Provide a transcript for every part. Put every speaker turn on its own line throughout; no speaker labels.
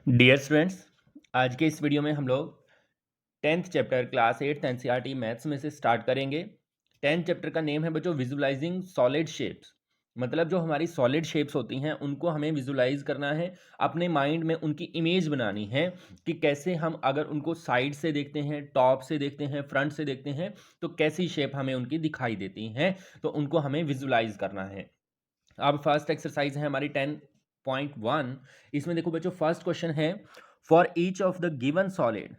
Dear students, आज के इस वीडियो में हम लोग 10th chapter class 8th NCERT maths में से स्टार्ट करेंगे। 10th चैप्टर का नेम है बच्चों विजुअलाइजिंग सॉलिड शेप्स। मतलब जो हमारी सॉलिड शेप्स होती हैं उनको हमें विजुअलाइज करना है, अपने माइंड में उनकी इमेज बनानी है कि कैसे हम अगर उनको साइड से देखते हैं, टॉप से देखते हैं, फ्रंट से देखते हैं तो कैसी शेप हमें उनकी दिखाई देती हैं, तो उनको हमें विजुअलाइज करना है। अब फर्स्ट एक्सरसाइज है हमारी 10.1। इसमें देखो बच्चों फर्स्ट क्वेश्चन है for each of the given solid.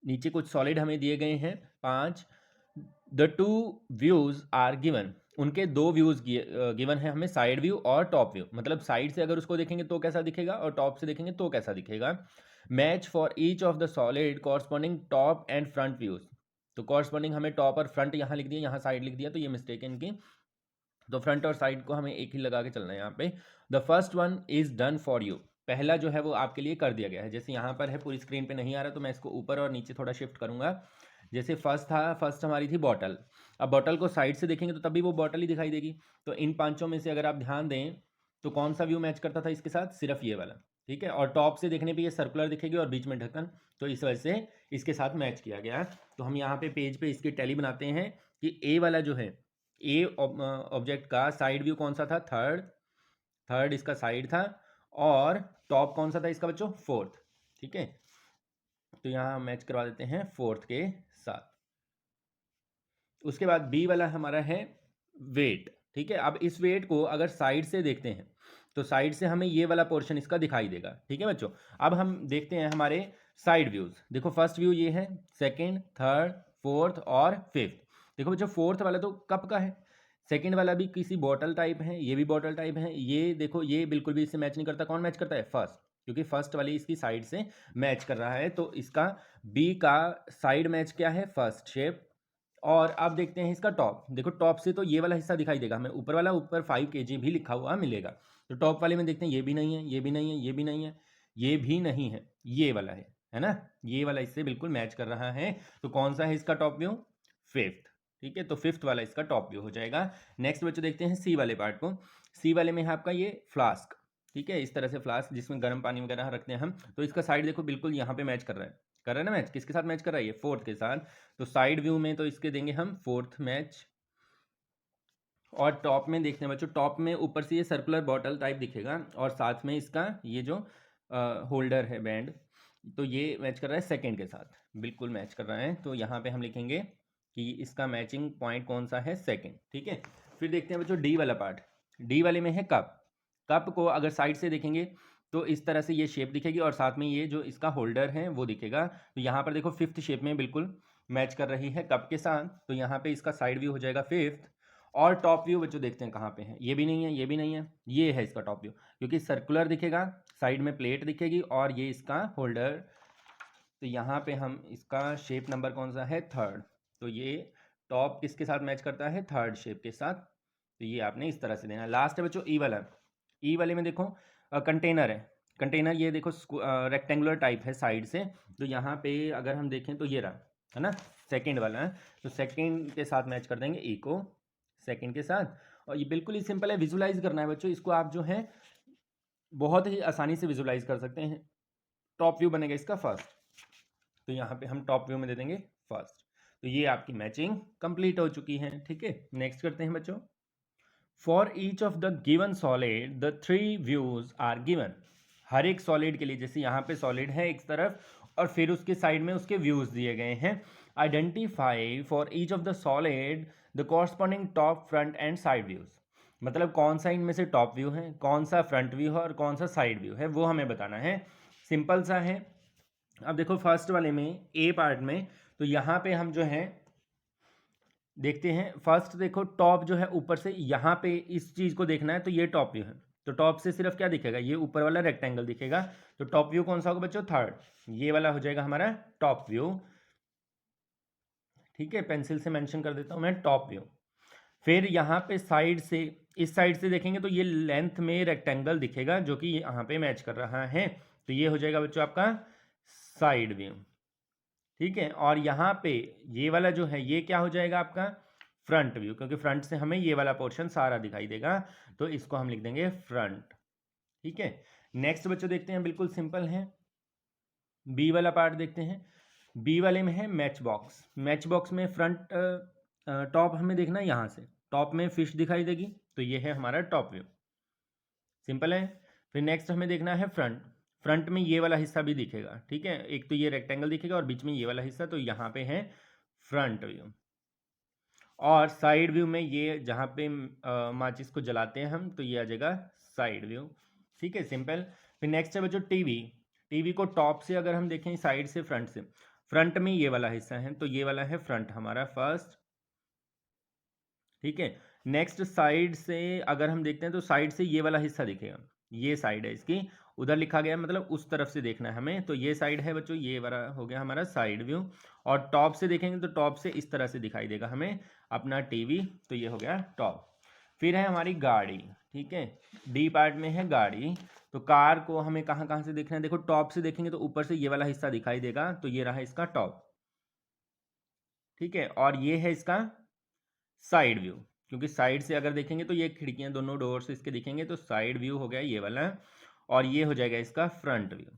नीचे कुछ सॉलिड हमें दिए गए हैं 5। The two views are given. उनके दो व्यूज गिवन है हमें, साइड व्यू और टॉप व्यू। मतलब साइड से अगर उसको देखेंगे तो कैसा दिखेगा और टॉप से देखेंगे तो कैसा दिखेगा। Match for each of the solid corresponding top and front views. तो कॉरस्पॉन्डिंग हमें टॉप और फ्रंट यहाँ लिख दिया, यहाँ साइड लिख दिया, तो ये मिस्टेक है इनकी। तो फ्रंट और साइड को हमें एक ही लगा के चलना है यहाँ पे। The first one is done for you. पहला जो है वो आपके लिए कर दिया गया है। जैसे यहाँ पर है, पूरी स्क्रीन पे नहीं आ रहा तो मैं इसको ऊपर और नीचे थोड़ा शिफ्ट करूंगा। जैसे फर्स्ट था, फर्स्ट हमारी थी बॉटल। अब बॉटल को साइड से देखेंगे तो तभी वो बॉटल ही दिखाई देगी। तो इन पांचों में से अगर आप ध्यान दें तो कौन सा व्यू मैच करता था इसके साथ? सिर्फ ये वाला। ठीक है, और टॉप से देखने पे ये सर्कुलर दिखेगी और बीच में ढक्कन, तो इस वजह से इसके साथ मैच किया गया। तो हम यहाँ पे पेज पे इसकी टैली बनाते हैं कि ए वाला जो है, ए ऑब्जेक्ट का साइड व्यू कौन सा था? थर्ड। थर्ड इसका साइड था। और टॉप कौन सा था इसका बच्चों? फोर्थ। ठीक है, तो यहाँ मैच करवा देते हैं फोर्थ के साथ। उसके बाद बी वाला हमारा है वेट। ठीक है, अब इस वेट को अगर साइड से देखते हैं तो साइड से हमें ये वाला पोर्शन इसका दिखाई देगा। ठीक है बच्चों, अब हम देखते हैं हमारे साइड व्यूज। देखो फर्स्ट व्यू ये है, सेकंड, थर्ड, फोर्थ और फिफ्थ। देखो बच्चों फोर्थ वाला तो कप का है, सेकंड वाला भी किसी बॉटल टाइप है, ये भी बॉटल टाइप है। ये देखो ये बिल्कुल भी इससे मैच नहीं करता। कौन मैच करता है? फर्स्ट, क्योंकि फर्स्ट वाली इसकी साइड से मैच कर रहा है। तो इसका बी का साइड मैच क्या है? First shape. और अब देखते हैं इसका टॉप। देखो टॉप से तो ये वाला हिस्सा दिखाई देगा हमें, ऊपर वाला, ऊपर 5 kg भी लिखा हुआ मिलेगा। तो टॉप वाले में देखते हैं, ये भी नहीं है, ये भी नहीं है, ये भी नहीं है, ये भी नहीं है, ये वाला है ना? ये वाला इससे बिल्कुल मैच कर रहा है। तो कौन सा है इसका टॉप व्यू? फिफ्थ। ठीक है, तो फिफ्थ वाला इसका टॉप व्यू हो जाएगा। नेक्स्ट बच्चों देखते हैं सी वाले पार्ट को। सी वाले में है आपका ये फ्लास्क। ठीक है, इस तरह से फ्लास्क जिसमें गर्म पानी वगैरह रखते हैं हम। तो इसका साइड देखो बिल्कुल यहाँ पे मैच कर रहा है। कर रहा है ना मैच? किसके साथ मैच कर रहा है? ये फोर्थ के साथ। तो साइड व्यू में तो इसके देंगे हम फोर्थ मैच। और टॉप में देखते हैं बच्चों, टॉप में ऊपर से ये सर्कुलर बॉटल टाइप दिखेगा और साथ में इसका ये जो होल्डर है बैंड, तो ये मैच कर रहा है सेकंड के साथ, बिल्कुल मैच कर रहा है। तो यहाँ पे हम लिखेंगे कि इसका मैचिंग पॉइंट कौन सा है? सेकंड। ठीक है, फिर देखते हैं बच्चों डी वाला पार्ट। डी वाले में है कप। कप को अगर साइड से देखेंगे तो इस तरह से ये शेप दिखेगी और साथ में ये जो इसका होल्डर है वो दिखेगा। तो यहाँ पर देखो फिफ्थ शेप में बिल्कुल मैच कर रही है कप के साथ। तो यहाँ पे इसका साइड व्यू हो जाएगा फिफ्थ। और टॉप व्यू बच्चों देखते हैं कहाँ पे है। ये भी नहीं है, ये भी नहीं है, ये है इसका टॉप व्यू, क्योंकि सर्कुलर दिखेगा, साइड में प्लेट दिखेगी और ये इसका होल्डर। तो यहाँ पे हम इसका शेप नंबर कौन सा है? थर्ड। तो ये टॉप किसके साथ मैच करता है? थर्ड शेप के साथ। तो ये आपने इस तरह से देना। लास्ट है बच्चों ई वाला। ई वाले में देखो कंटेनर है। कंटेनर ये देखो रेक्टेंगुलर टाइप है साइड से। तो यहाँ पे अगर हम देखें तो ये रहा, है ना? सेकंड वाला है, तो सेकंड के साथ मैच कर देंगे ई को, सेकंड के साथ। और ये बिल्कुल ही सिंपल है, विजुलाइज करना है बच्चों। इसको आप जो है बहुत ही आसानी से विजुलाइज कर सकते हैं। टॉप व्यू बनेगा इसका फर्स्ट, तो यहाँ पे हम टॉप व्यू में दे देंगे फर्स्ट। तो ये आपकी मैचिंग कंप्लीट हो चुकी है। ठीक है, नेक्स्ट करते हैं बच्चों। For each of the given solid the three views are given. हर एक सॉलिड के लिए, जैसे यहाँ पे सॉलिड है एक तरफ और फिर उसके साइड में उसके व्यूज दिए गए हैं। Identify for each of the solid the corresponding top, front end side views. मतलब कौन सा इनमें से टॉप व्यू है, कौन सा फ्रंट व्यू है और कौन सा साइड व्यू है, वो हमें बताना है। सिंपल सा है। अब देखो फर्स्ट वाले में ए पार्ट में, तो यहाँ पे हम जो है देखते हैं। फर्स्ट देखो टॉप जो है ऊपर से, यहाँ पे इस चीज़ को देखना है तो ये टॉप व्यू है। तो टॉप से सिर्फ क्या दिखेगा? ये ऊपर वाला रेक्टेंगल दिखेगा। तो टॉप व्यू कौन सा होगा बच्चों? थर्ड। ये वाला हो जाएगा हमारा टॉप व्यू। ठीक है, पेंसिल से मेंशन कर देता हूँ मैं, टॉप व्यू। फिर यहाँ पे साइड से, इस साइड से देखेंगे तो ये लेंथ में रेक्टेंगल दिखेगा जो कि यहाँ पे मैच कर रहा है। तो ये हो जाएगा बच्चों आपका साइड व्यू। ठीक है, और यहाँ पे ये वाला जो है ये क्या हो जाएगा आपका? फ्रंट व्यू, क्योंकि फ्रंट से हमें ये वाला पोर्शन सारा दिखाई देगा। तो इसको हम लिख देंगे फ्रंट। ठीक है, नेक्स्ट बच्चों देखते हैं, बिल्कुल सिंपल है। बी वाला पार्ट देखते हैं। बी वाले में है मैच बॉक्स। मैच बॉक्स में फ्रंट टॉप हमें देखना है यहाँ से, टॉप में फिश दिखाई देगी, तो ये है हमारा टॉप व्यू। सिंपल है। फिर नेक्स्ट हमें देखना है फ्रंट। फ्रंट में ये वाला हिस्सा भी दिखेगा, ठीक है, एक तो ये रेक्टेंगल दिखेगा और बीच में ये वाला हिस्सा, तो यहाँ पे है फ्रंट व्यू। और साइड व्यू में ये जहाँ पे माचिस को जलाते हैं हम, तो ये आ जाएगा साइड व्यू। ठीक है, सिंपल। फिर नेक्स्ट है बच्चों टीवी। टीवी को टॉप से अगर हम देखें, साइड से, फ्रंट से, फ्रंट में ये वाला हिस्सा है, तो ये वाला है फ्रंट हमारा फर्स्ट। ठीक है, नेक्स्ट साइड से अगर हम देखते हैं तो साइड से ये वाला हिस्सा दिखेगा, ये साइड है इसकी, उधर लिखा गया मतलब उस तरफ से देखना है हमें, तो ये साइड है बच्चों, ये वाला हो गया हमारा साइड व्यू। और टॉप से देखेंगे तो टॉप से इस तरह से दिखाई देगा हमें अपना टीवी, तो ये हो गया टॉप। फिर है हमारी गाड़ी। ठीक है, डी पार्ट में है गाड़ी। तो कार को हमें कहाँ कहाँ से देखना है, देखो टॉप से देखेंगे तो ऊपर से ये वाला हिस्सा दिखाई देगा, तो ये रहा इसका टॉप। ठीक है, और ये है इसका साइड व्यू, क्योंकि साइड से अगर देखेंगे तो ये खिड़कियां दोनों डोर्स इसके दिखेंगे, तो साइड व्यू हो गया ये वाला, और ये हो जाएगा इसका फ्रंट व्यू।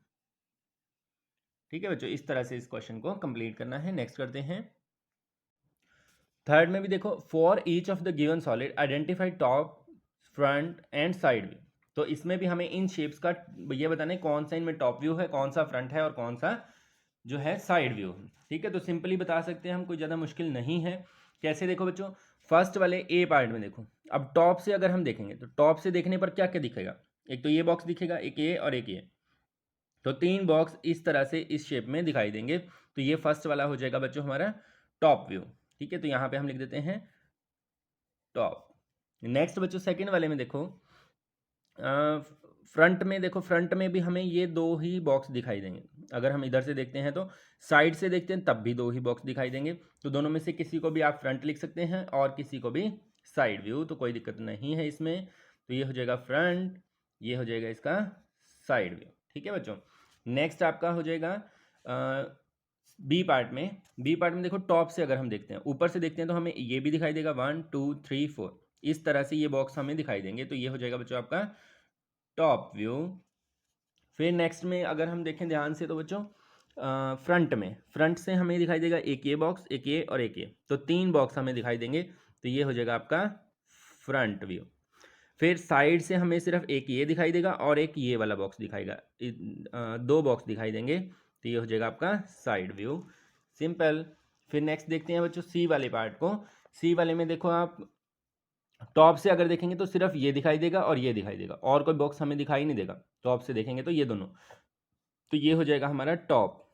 ठीक है बच्चों, इस तरह से इस क्वेश्चन को कंप्लीट करना है। नेक्स्ट करते हैं। थर्ड में भी देखो, for each of the given solid identify top, front end side view. तो इसमें भी हमें इन शेप्स का ये बताना है कौन सा इनमें टॉप व्यू है, कौन सा फ्रंट है और कौन सा जो है साइड व्यू। ठीक है, तो सिंपली बता सकते हैं हम, कोई ज़्यादा मुश्किल नहीं है। कैसे, देखो बच्चों, फर्स्ट वाले ए पार्ट में देखो, अब टॉप से अगर हम देखेंगे तो टॉप से देखने पर क्या क्या दिखेगा, एक तो ये बॉक्स दिखेगा, एक ये और एक ये, तो तीन बॉक्स इस तरह से इस शेप में दिखाई देंगे, तो ये फर्स्ट वाला हो जाएगा बच्चों हमारा टॉप व्यू। ठीक है, तो यहाँ पे हम लिख देते हैं टॉप। नेक्स्ट बच्चों सेकंड वाले में देखो, फ्रंट में देखो, फ्रंट में भी हमें ये दो ही बॉक्स दिखाई देंगे, अगर हम इधर से देखते हैं तो, साइड से देखते हैं तब भी दो ही बॉक्स दिखाई देंगे, तो दोनों में से किसी को भी आप फ्रंट लिख सकते हैं और किसी को भी साइड व्यू, तो कोई दिक्कत नहीं है इसमें। तो ये हो जाएगा फ्रंट, ये हो जाएगा इसका साइड व्यू। ठीक है बच्चों, नेक्स्ट आपका हो जाएगा बी पार्ट में। बी पार्ट में देखो, टॉप से अगर हम देखते हैं, ऊपर से देखते हैं तो हमें ये भी दिखाई देगा 1 2 3 4, इस तरह से ये बॉक्स हमें दिखाई देंगे, तो ये हो जाएगा बच्चों आपका टॉप व्यू। फिर नेक्स्ट में अगर हम देखें ध्यान से तो बच्चों, फ्रंट में, फ्रंट से हमें दिखाई देगा एक ये बॉक्स, एक ये और एक ये, तो तीन बॉक्स हमें दिखाई देंगे, तो ये हो जाएगा आपका फ्रंट व्यू। फिर साइड से हमें सिर्फ एक ये दिखाई देगा और एक ये वाला बॉक्स दिखाएगा, दो बॉक्स दिखाई देंगे, तो ये हो जाएगा आपका साइड व्यू। सिंपल। फिर नेक्स्ट देखते हैं बच्चों सी वाले पार्ट को। सी वाले में देखो आप, टॉप से अगर देखेंगे तो सिर्फ ये दिखाई देगा और ये दिखाई देगा, और कोई बॉक्स हमें दिखाई नहीं देगा, टॉप से देखेंगे तो ये दोनों, तो ये हो जाएगा हमारा टॉप।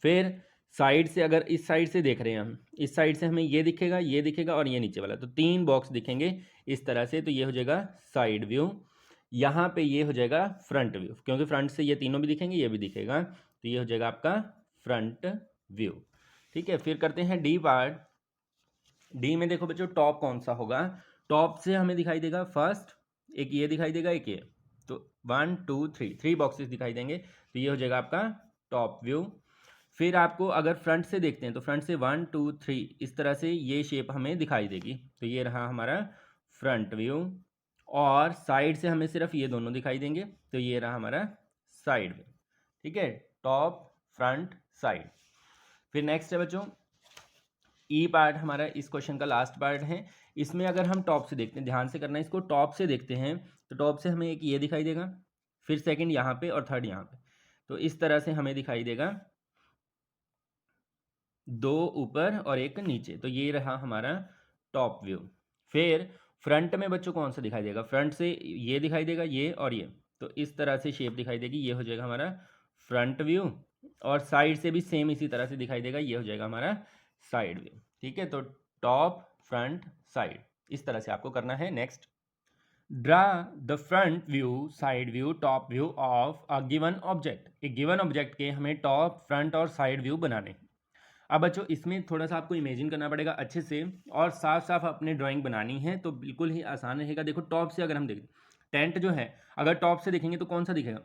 फिर साइड से अगर इस साइड से देख रहे हैं हम, इस साइड से हमें ये दिखेगा और ये नीचे वाला, तो तीन बॉक्स दिखेंगे इस तरह से, तो ये हो जाएगा साइड व्यू। यहाँ पे ये हो जाएगा फ्रंट व्यू, क्योंकि फ्रंट से ये तीनों भी दिखेंगे, ये भी दिखेगा, तो ये हो जाएगा आपका फ्रंट व्यू। ठीक है, फिर करते हैं डी पार्ट। डी में देखो बच्चों, टॉप कौन सा होगा, टॉप से हमें दिखाई देगा फर्स्ट, एक ये दिखाई देगा, एक ये, तो 1 2 3 3 बॉक्सेस दिखाई देंगे, तो ये हो जाएगा आपका टॉप व्यू। फिर आपको अगर फ्रंट से देखते हैं तो फ्रंट से 1 2 3 इस तरह से ये शेप हमें दिखाई देगी, तो ये रहा हमारा फ्रंट व्यू। और साइड से हमें सिर्फ ये दोनों दिखाई देंगे, तो ये रहा हमारा साइड व्यू। ठीक है, टॉप, फ्रंट, साइड। फिर नेक्स्ट है बच्चों ई पार्ट, हमारा इस क्वेश्चन का लास्ट पार्ट है। इसमें अगर हम टॉप से देखते हैं, ध्यान से करना है इसको, टॉप से देखते हैं तो टॉप से हमें एक ये दिखाई देगा, फिर सेकंड यहाँ पे और थर्ड यहाँ पे, तो इस तरह से हमें दिखाई देगा, दो ऊपर और एक नीचे, तो ये रहा हमारा टॉप व्यू। फिर फ्रंट में बच्चों कौन सा दिखाई देगा, फ्रंट से ये दिखाई देगा, ये और ये, तो इस तरह से शेप दिखाई देगी, ये हो जाएगा हमारा फ्रंट व्यू। और साइड से भी सेम इसी तरह से दिखाई देगा, ये हो जाएगा हमारा साइड व्यू। ठीक है, तो टॉप, फ्रंट, साइड, इस तरह से आपको करना है। Next, draw the front view, side view, top view of a given object. एक गिवन ऑब्जेक्ट के हमें टॉप, फ्रंट और साइड व्यू बनाने हैं। अब बच्चों इसमें थोड़ा सा आपको इमेजिन करना पड़ेगा अच्छे से, और साफ साफ अपने ड्राइंग बनानी है, तो बिल्कुल ही आसान रहेगा। देखो टॉप से अगर हम देखें, टेंट जो है, अगर टॉप से देखेंगे तो कौन सा दिखेगा,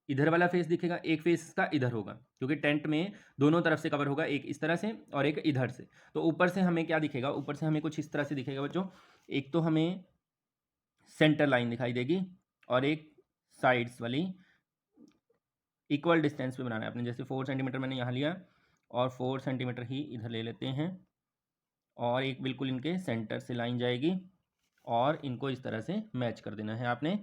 इधर वाला फेस दिखेगा, एक फेस का इधर होगा, क्योंकि टेंट में दोनों तरफ से कवर होगा, एक इस तरह से और एक इधर से। तो ऊपर से हमें क्या दिखेगा, ऊपर से हमें कुछ इस तरह से दिखेगा बच्चों, एक तो हमें सेंटर लाइन दिखाई देगी और एक साइड्स वाली इक्वल डिस्टेंस पे बनाना है आपने। जैसे 4 सेंटीमीटर मैंने यहाँ लिया और 4 सेंटीमीटर ही इधर ले लेते हैं और एक बिल्कुल इनके सेंटर से लाइन जाएगी और इनको इस तरह से मैच कर देना है आपने।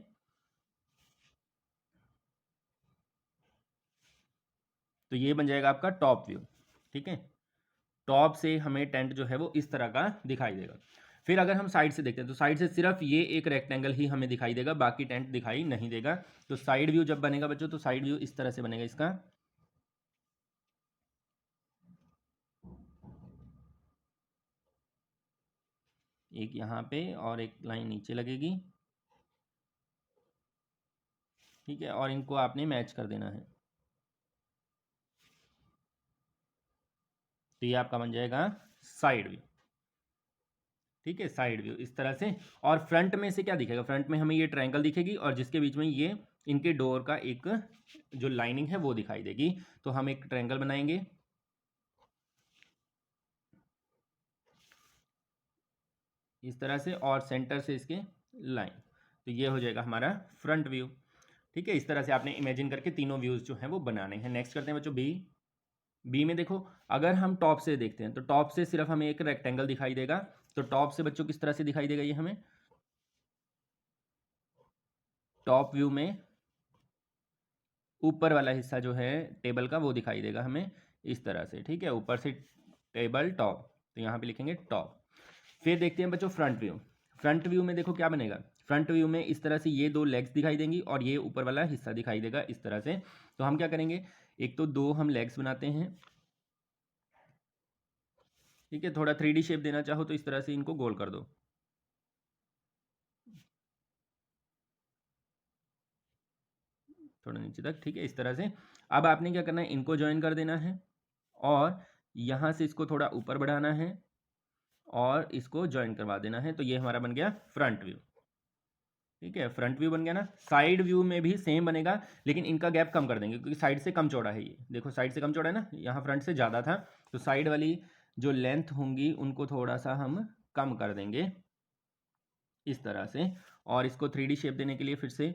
तो ये बन जाएगा आपका टॉप व्यू। ठीक है, टॉप से हमें टेंट जो है वो इस तरह का दिखाई देगा। फिर अगर हम साइड से देखते हैं तो साइड से सिर्फ ये एक रेक्टेंगल ही हमें दिखाई देगा, बाकी टेंट दिखाई नहीं देगा। तो साइड व्यू जब बनेगा बच्चों, तो साइड व्यू इस तरह से बनेगा इसका। एक यहाँ पे और एक लाइन नीचे लगेगी। ठीक है, और इनको आपने मैच कर देना है। तो ये आपका बन जाएगा साइड व्यू। ठीक है, साइड व्यू इस तरह से। और फ्रंट में से क्या दिखेगा, फ्रंट में हमें ये ट्रायंगल दिखेगी और जिसके बीच में ये इनके डोर का एक जो लाइनिंग है वो दिखाई देगी। तो हम एक ट्रायंगल बनाएंगे इस तरह से और सेंटर से इसके लाइन। तो ये हो जाएगा हमारा फ्रंट व्यू। ठीक है, इस तरह से आपने इमेजिन करके तीनों व्यूज जो हैं वो बनाने हैं। नेक्स्ट करते हैं बच्चों बी। बी में देखो, अगर हम टॉप से देखते हैं तो टॉप से सिर्फ हमें एक रेक्टेंगल दिखाई देगा। तो टॉप से बच्चों किस तरह से दिखाई देगा ये हमें, टॉप व्यू में ऊपर वाला हिस्सा जो है टेबल का वो दिखाई देगा हमें इस तरह से। ठीक है, ऊपर से टेबल टॉप, तो यहाँ पे लिखेंगे टॉप। फिर देखते हैं बच्चों फ्रंट व्यू। फ्रंट व्यू में देखो क्या बनेगा, फ्रंट व्यू में इस तरह से ये दो लेग्स दिखाई देंगी और ये ऊपर वाला हिस्सा दिखाई देगा इस तरह से। तो हम क्या करेंगे, एक तो दो हम लेग्स बनाते हैं। ठीक है, थोड़ा 3D शेप देना चाहो तो इस तरह से इनको गोल कर दो। थोड़ा नीचे तक। ठीक है, इस तरह से। अब आपने क्या करना है, इनको ज्वाइन कर देना है और यहाँ से इसको थोड़ा ऊपर बढ़ाना है और इसको ज्वाइन करवा देना है। तो ये हमारा बन गया फ्रंट व्यू। ठीक है, फ्रंट व्यू बन गया ना। साइड व्यू में भी सेम बनेगा, लेकिन इनका गैप कम कर देंगे क्योंकि साइड से कम चौड़ा है। ये देखो साइड से कम चौड़ा है ना, यहाँ फ्रंट से ज़्यादा था। तो साइड वाली जो लेंथ होंगी उनको थोड़ा सा हम कम कर देंगे इस तरह से। और इसको 3D शेप देने के लिए फिर से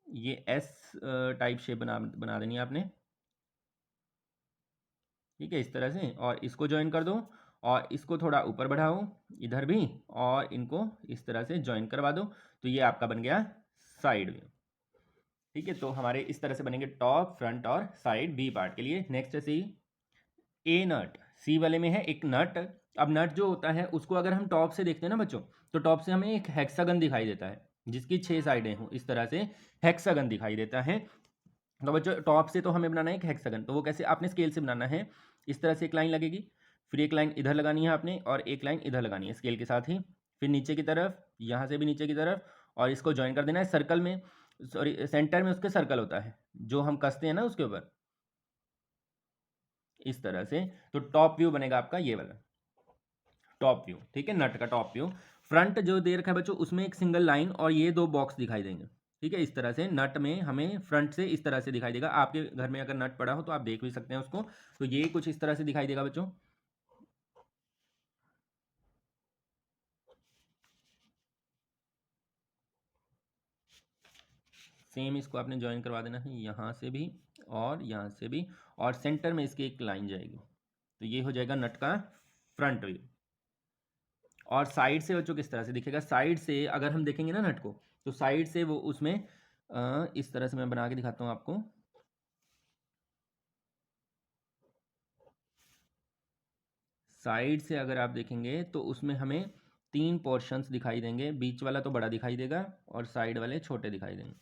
ये एस टाइप शेप बना देनी है आपने। ठीक है, इस तरह से। और इसको ज्वाइन कर दो और इसको थोड़ा ऊपर बढ़ाओ इधर भी और इनको इस तरह से ज्वाइन करवा दो। तो ये आपका बन गया साइड व्यू। ठीक है, तो हमारे इस तरह से बनेंगे टॉप, फ्रंट और साइड बी पार्ट के लिए। नेक्स्ट है सी। ए नट, सी वाले में है एक नट। अब नट जो होता है उसको अगर हम टॉप से देखते हैं ना बच्चों, तो टॉप से हमें एक हेक्सागन दिखाई देता है जिसकी 6 साइडें हों इस तरह से। हेक्सागन दिखाई देता है। तो बच्चों टॉप से तो हमें बनाना है एक हेक्सागन। तो वो कैसे, आपने स्केल से बनाना है। इस तरह से एक लाइन लगेगी, फिर एक लाइन इधर लगानी है आपने और एक लाइन इधर लगानी है स्केल के साथ ही। फिर नीचे की तरफ, यहाँ से भी नीचे की तरफ, और इसको ज्वाइन कर देना है सर्कल में। सॉरी, सेंटर में उसके सर्कल होता है जो हम कसते हैं ना उसके ऊपर, इस तरह से। तो टॉप व्यू बनेगा आपका ये वाला टॉप व्यू। ठीक है, नट का टॉप व्यू। फ्रंट जो दे रखा है बच्चों उसमें एक सिंगल लाइन और ये दो बॉक्स दिखाई देंगे। ठीक है, इस तरह से नट में हमें फ्रंट से इस तरह से दिखाई देगा। आपके घर में अगर नट पड़ा हो तो आप देख भी सकते हैं उसको। तो ये कुछ इस तरह से दिखाई देगा बच्चों। सेम इसको आपने ज्वाइन करवा देना है यहाँ से भी और यहाँ से भी, और सेंटर में इसकी एक लाइन जाएगी। तो ये हो जाएगा नट का फ्रंट व्यू। और साइड से बच्चों किस तरह से दिखेगा, साइड से अगर हम देखेंगे ना नट को, तो साइड से वो उसमें इस तरह से मैं बना के दिखाता हूँ आपको। साइड से अगर आप देखेंगे तो उसमें हमें 3 पोर्शंस दिखाई देंगे। बीच वाला तो बड़ा दिखाई देगा और साइड वाले छोटे दिखाई देंगे।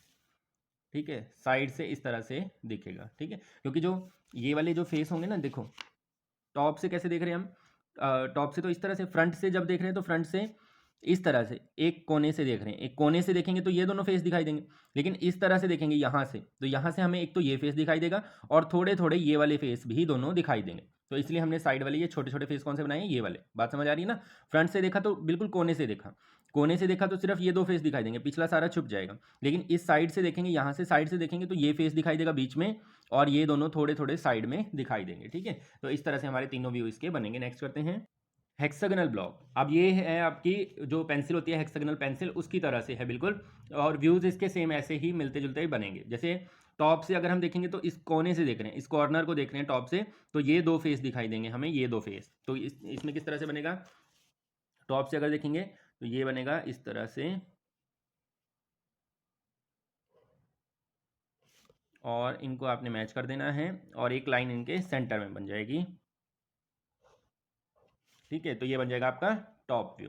ठीक है, साइड से इस तरह से दिखेगा। ठीक है, क्योंकि जो ये वाले जो फेस होंगे ना, देखो टॉप से कैसे देख रहे हैं हम, टॉप से तो इस तरह से, फ्रंट से जब देख रहे हैं तो फ्रंट से इस तरह से एक कोने से देख रहे हैं। एक कोने से देखेंगे तो ये दोनों फेस दिखाई देंगे, लेकिन इस तरह से देखेंगे यहाँ से, तो यहाँ से हमें एक तो ये फेस दिखाई देगा और थोड़े थोड़े ये वाले फेस भी दोनों दिखाई देंगे। तो इसलिए हमने साइड वाले ये छोटे छोटे फेस कौन से बनाए हैं, ये वाले। बात समझ आ रही है ना। फ्रंट से देखा तो बिल्कुल कोने से देखा, कोने से देखा तो सिर्फ ये दो फेस दिखाई देंगे, पिछला सारा छुप जाएगा। लेकिन इस साइड से देखेंगे, यहाँ से साइड से देखेंगे तो ये फेस दिखाई देगा बीच में और ये दोनों थोड़े थोड़े साइड में दिखाई देंगे। ठीक है, तो इस तरह से हमारे तीनों व्यू इसके बनेंगे। नेक्स्ट करते हैं हेक्सागोनल ब्लॉक। अब ये है आपकी जो पेंसिल होती है हेक्सागोनल पेंसिल, उसकी तरह से है बिल्कुल। और व्यूज़ इसके सेम ऐसे ही मिलते जुलते ही बनेंगे। जैसे टॉप से अगर हम देखेंगे तो इस कोने से देख रहे हैं, इस कॉर्नर को देख रहे हैं टॉप से, तो ये 2 फेस दिखाई देंगे हमें, ये 2 फेस। तो इसमें किस तरह से बनेगा, टॉप से अगर देखेंगे तो ये बनेगा इस तरह से, और इनको आपने मैच कर देना है और एक लाइन इनके सेंटर में बन जाएगी। ठीक है, तो ये बन जाएगा आपका टॉप व्यू।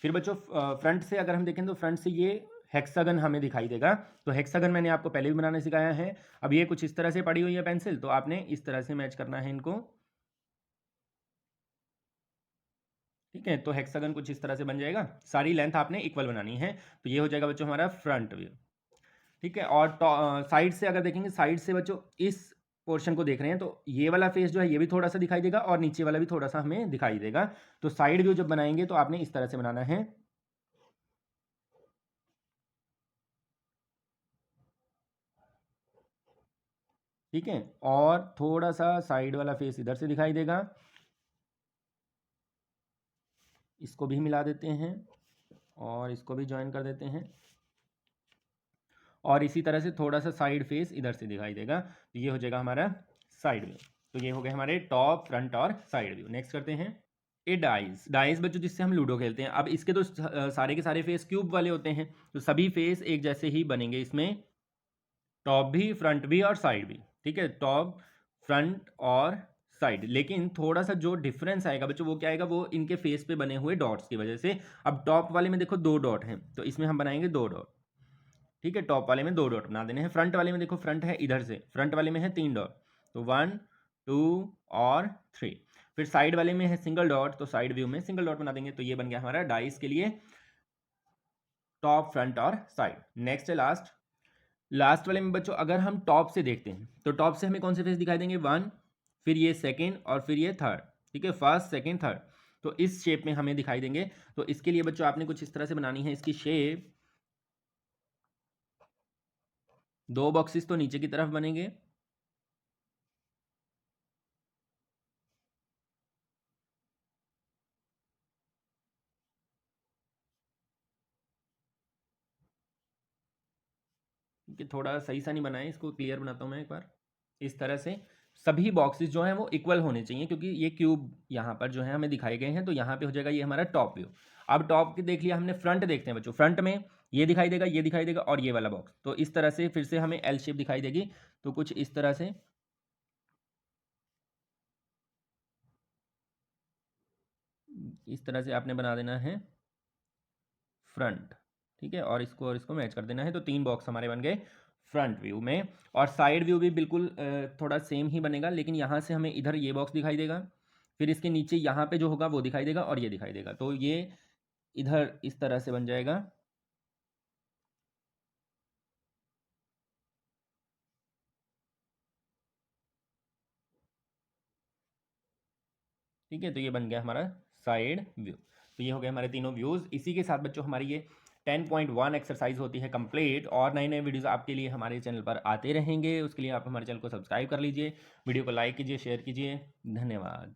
फिर बच्चों फ्रंट से अगर हम देखें तो फ्रंट से ये हेक्सागन हमें दिखाई देगा। तो हेक्सागन मैंने आपको पहले भी बनाना सिखाया है। अब ये कुछ इस तरह से पड़ी हुई है पेंसिल, तो आपने इस तरह से मैच करना है इनको। ठीक है, तो हेक्सागन कुछ इस तरह से बन जाएगा, सारी लेंथ आपने इक्वल बनानी है। तो ये हो जाएगा बच्चों हमारा फ्रंट व्यू। ठीक है, और साइड से अगर देखेंगे, साइड से बच्चों इस पोर्शन को देख रहे हैं तो ये वाला फेस जो है ये भी थोड़ा सा दिखाई देगा और नीचे वाला भी थोड़ा सा हमें दिखाई देगा। तो साइड व्यू जब बनाएंगे तो आपने इस तरह से बनाना है। ठीक है, और थोड़ा सा साइड वाला फेस इधर से दिखाई देगा, इसको भी मिला देते हैं और इसको भी ज्वाइन कर देते हैं, और इसी तरह से थोड़ा सा साइड फेस इधर से दिखाई देगा। तो ये हो जाएगा हमारा साइड व्यू। तो ये हो गए हमारे टॉप, फ्रंट और साइड व्यू। नेक्स्ट करते हैं ए डाइस। डाइस बच्चों जिससे हम लूडो खेलते हैं। अब इसके तो सारे के सारे फेस क्यूब वाले होते हैं, तो सभी फेस एक जैसे ही बनेंगे इसमें, टॉप भी, फ्रंट भी और साइड भी। ठीक है, टॉप, फ्रंट और साइड। लेकिन थोड़ा सा जो डिफरेंस आएगा बच्चों वो क्या आएगा, वो इनके फेस पे बने हुए डॉट्स की वजह से। अब टॉप वाले में देखो 2 डॉट हैं, तो इसमें हम बनाएंगे 2 डॉट। ठीक है, टॉप वाले में 2 डॉट बना देने हैं। फ्रंट वाले में देखो, फ्रंट है इधर से, फ्रंट वाले में है 3 डॉट, तो 1 2 और 3। फिर साइड वाले में है सिंगल डॉट, तो साइड व्यू में सिंगल डॉट बना देंगे। तो ये बन गया हमारा डाइस के लिए टॉप, फ्रंट और साइड। नेक्स्ट है लास्ट। लास्ट वाले में बच्चों अगर हम टॉप से देखते हैं तो टॉप से हमें कौन से फेस दिखाई देंगे, 1, फिर ये सेकेंड और फिर ये थर्ड। ठीक है, फर्स्ट, सेकेंड, थर्ड, तो इस शेप में हमें दिखाई देंगे। तो इसके लिए बच्चों आपने कुछ इस तरह से बनानी है इसकी शेप। 2 बॉक्सेस तो नीचे की तरफ बनेंगे, कि थोड़ा सही सा नहीं बनाए, इसको क्लियर बनाता हूँ मैं एक बार। इस तरह से सभी बॉक्सेस जो हैं वो इक्वल होने चाहिए, क्योंकि ये क्यूब यहाँ पर जो है हमें दिखाए गए हैं। तो यहाँ पे हो जाएगा ये हमारा टॉप व्यू। अब टॉप की देख लिया हमने, फ्रंट देखते हैं बच्चों। फ्रंट में ये दिखाई देगा, ये दिखाई देगा और ये वाला बॉक्स। तो इस तरह से फिर से हमें एल शेप दिखाई देगी। तो कुछ इस तरह से, इस तरह से आपने बना देना है फ्रंट। ठीक है, और इसको मैच कर देना है। तो 3 बॉक्स हमारे बन गए फ्रंट व्यू में। और साइड व्यू भी बिल्कुल थोड़ा सेम ही बनेगा, लेकिन यहाँ से हमें इधर ये बॉक्स दिखाई देगा, फिर इसके नीचे यहाँ पे जो होगा वो दिखाई देगा और ये दिखाई देगा। तो ये इधर इस तरह से बन जाएगा। ठीक है, तो ये बन गया हमारा साइड व्यू। तो ये हो गए हमारे तीनों व्यूज़। इसी के साथ बच्चों हमारी ये 10.1 एक्सरसाइज होती है कंप्लीट। और नए नए वीडियोज़ आपके लिए हमारे चैनल पर आते रहेंगे, उसके लिए आप हमारे चैनल को सब्सक्राइब कर लीजिए, वीडियो को लाइक कीजिए, शेयर कीजिए। धन्यवाद।